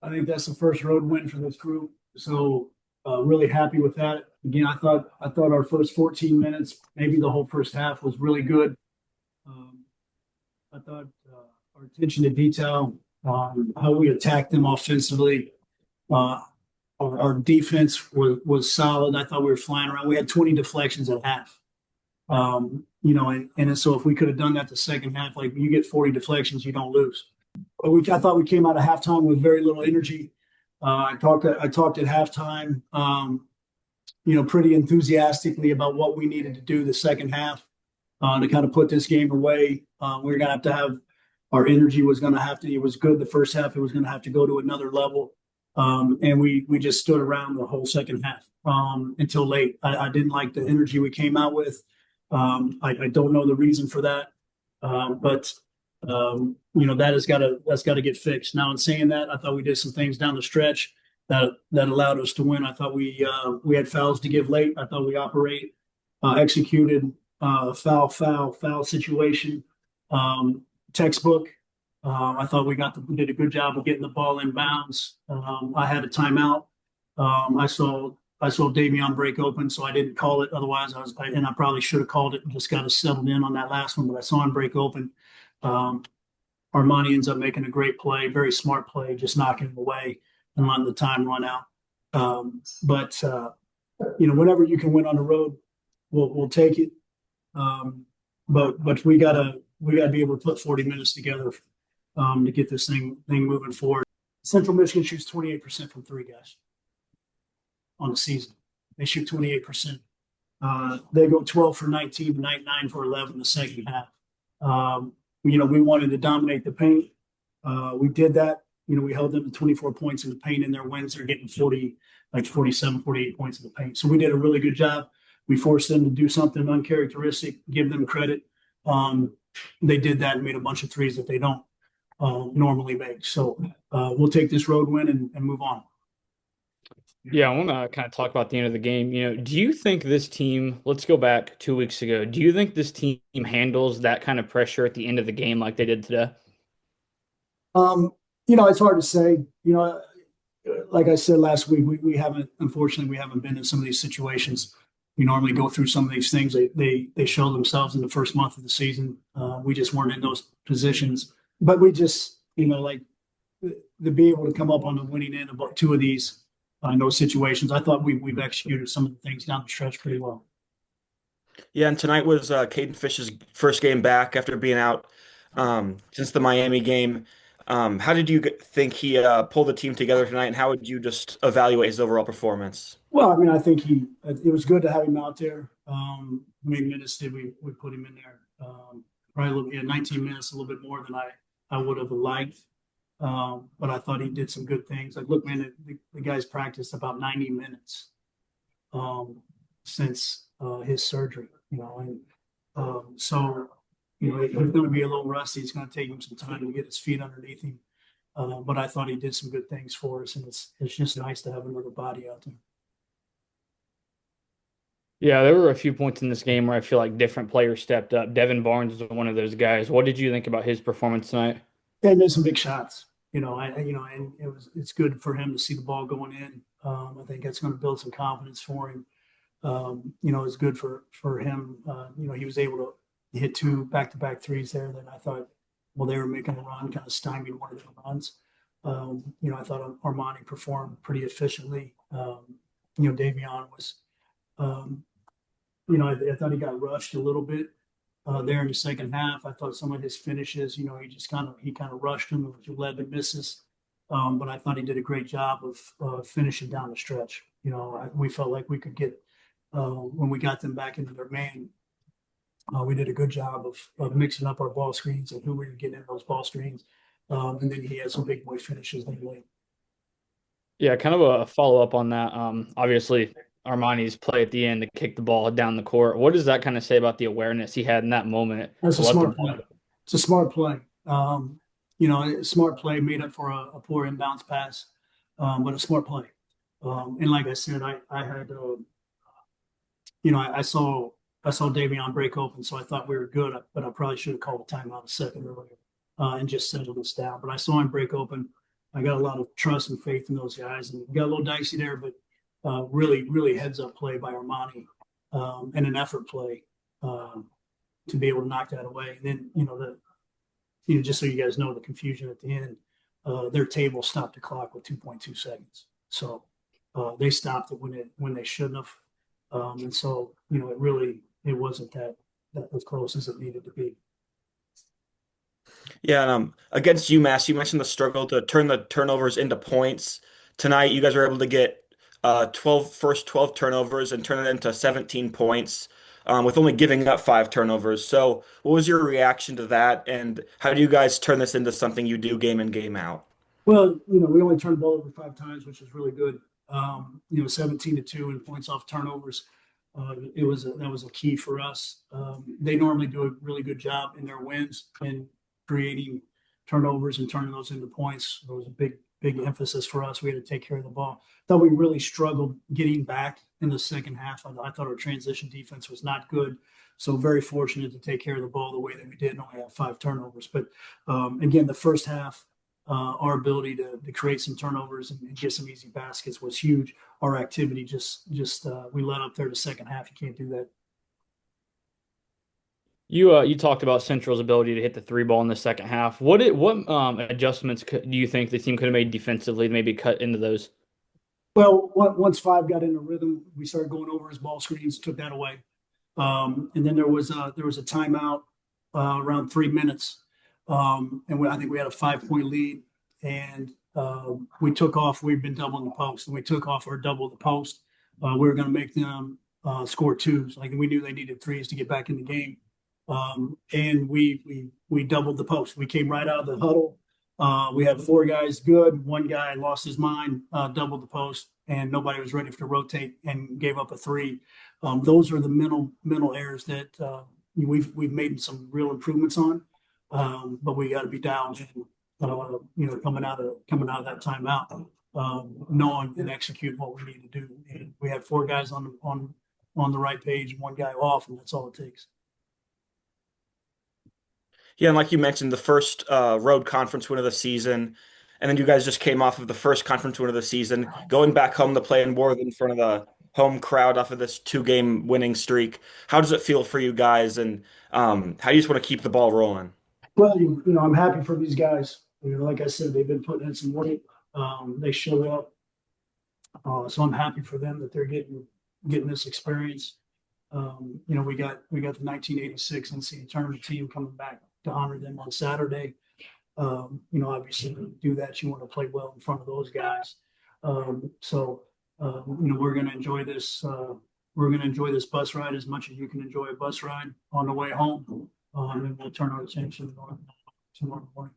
I think that's the first road win for this group. So really happy with that. Again, I thought our first 14 minutes, maybe the whole first half, was really good. Um, I thought our attention to detail, how we attacked them offensively, uh, our defense was solid. I thought we were flying around. We had 20 deflections at half. And so if we could have done that the second half, like you get 40 deflections, you don't lose. I thought we came out of halftime with very little energy. I talked at halftime, pretty enthusiastically about what we needed to do the second half to kind of put this game away. We're going to have our energy was going to have to. It was good the first half. It was going to have to go to another level, and we just stood around the whole second half until late. I didn't like the energy we came out with. I don't know the reason for that, but that's got to get fixed. Now, in saying that, I thought we did some things down the stretch that allowed us to win. I thought we had fouls to give late. I thought we executed foul situation, textbook. I thought we did a good job of getting the ball in bounds. I had a timeout. I saw Davion break open, so I didn't call it. Otherwise, I probably should have called it and just got us settled in on that last one. But I saw him break open. Armani ends up making a great play, very smart play, just knocking him away and letting the time run out. Whenever you can win on the road, we'll take it. But we gotta be able to put 40 minutes together to get this thing moving forward. Central Michigan shoots 28% from three, guys, on the season. They shoot 28%. They go 12 for 19, 9 for 11 in the second half. We wanted to dominate the paint. We did that. We held them to 24 points in the paint. In their wins, they're getting 47, 48 points in the paint. So we did a really good job. We forced them to do something uncharacteristic, give them credit. They did that and made a bunch of threes that they don't normally make. So we'll take this road win and move on. Yeah, I want to kind of talk about the end of the game. Do you think this team, let's go back 2 weeks ago, do you think this team handles that kind of pressure at the end of the game like they did today? It's hard to say. Like I said last week, unfortunately, we haven't been in some of these situations. We normally go through some of these things. They show themselves in the first month of the season. We just weren't in those positions. But we just, to be able to come up on the winning end of two of these in those situations, I thought we've executed some of the things down the stretch pretty well. Yeah, and tonight was Caden Fish's first game back after being out since the Miami game. How did you think he pulled the team together tonight, and how would you just evaluate his overall performance? Well, I mean, I think it was good to have him out there. How many minutes did we put him in there? Probably 19 minutes, a little bit more than I would have liked. But I thought he did some good things. Like, look, man, the guy's practiced about 90 minutes since his surgery, so he's going to be a little rusty. It's going to take him some time to get his feet underneath him. But I thought he did some good things for us, and it's just nice to have another body out there. Yeah, there were a few points in this game where I feel like different players stepped up. Devin Barnes was one of those guys. What did you think about his performance tonight? Yeah, he made some big shots. And it's good for him to see the ball going in. I think that's going to build some confidence for him. It's good for him. He was able to hit two back-to-back threes there that I thought, while they were making a run, kind of stymied one of their runs. I thought Armani performed pretty efficiently. Davion was, I thought he got rushed a little bit there in the second half. I thought some of his finishes, he kind of rushed him, which led to misses. But I thought he did a great job of finishing down the stretch. We felt like we could get when we got them back into their man. We did a good job of mixing up our ball screens and who we were getting in those ball screens. And then he had some big boy finishes late. Yeah, kind of a follow up on that. Obviously, Armani's play at the end to kick the ball down the court. What does that kind of say about the awareness he had in that moment? That's a smart play. It's a smart play. A smart play made up for a poor inbounds pass, but a smart play. And like I said, I had, I saw Davion break open, so I thought we were good, but I probably should have called a timeout a second earlier and just settled this down. But I saw him break open. I got a lot of trust and faith in those guys, and got a little dicey there, but really heads up play by Armani, and an effort play to be able to knock that away. And then just so you guys know the confusion at the end, their table stopped the clock with 2.2 seconds, so they stopped it when they shouldn't have, and so it wasn't that as close as it needed to be. Yeah, and against UMass, you mentioned the struggle to turn the turnovers into points. Tonight, you guys were able to get 12 turnovers and turn it into 17 points, with only giving up 5 turnovers. So, what was your reaction to that, and how do you guys turn this into something you do game in, game out? Well, we only turned the ball over 5 times, which is really good. 17-2 in points off turnovers. That was a key for us. They normally do a really good job in their wins in creating turnovers and turning those into points. It was a big emphasis for us. We had to take care of the ball. Thought we really struggled getting back in the second half. I thought our transition defense was not good. So very fortunate to take care of the ball the way that we did and only have 5 turnovers. But again, the first half, our ability to create some turnovers and get some easy baskets was huge. Our activity just we let up there the second half. You can't do that. You talked about Central's ability to hit the three ball in the second half. What adjustments do you think the team could have made defensively to maybe cut into those? Well, once Five got in a rhythm, we started going over his ball screens, took that away, and then there was a timeout around 3 minutes, and I think we had a 5-point lead, and we took off. We'd been doubling the post, and we took off or double the post. We were going to make them score twos. Like we knew they needed threes to get back in the game. And we doubled the post. We came right out of the huddle. We had 4 guys good. 1 guy lost his mind, doubled the post, and nobody was ready to rotate and gave up a 3. Those are the mental errors that we've made some real improvements on. But we got to be dialed in, coming out of that timeout, knowing and execute what we need to do. And we had 4 guys on the right page and 1 guy off, and that's all it takes. Yeah, and like you mentioned, the first road conference win of the season, and then you guys just came off of the first conference win of the season, going back home to play in Worth in front of the home crowd off of this 2-game winning streak. How does it feel for you guys, and how do you just want to keep the ball rolling? Well, I'm happy for these guys. Like I said, they've been putting in some work. They show up, so I'm happy for them that they're getting this experience. We got the 1986 NCAA tournament team coming back to honor them on Saturday. Obviously, when you do that, you want to play well in front of those guys. We're going to enjoy this. We're going to enjoy this bus ride as much as you can enjoy a bus ride on the way home, and we'll turn our attention tomorrow morning.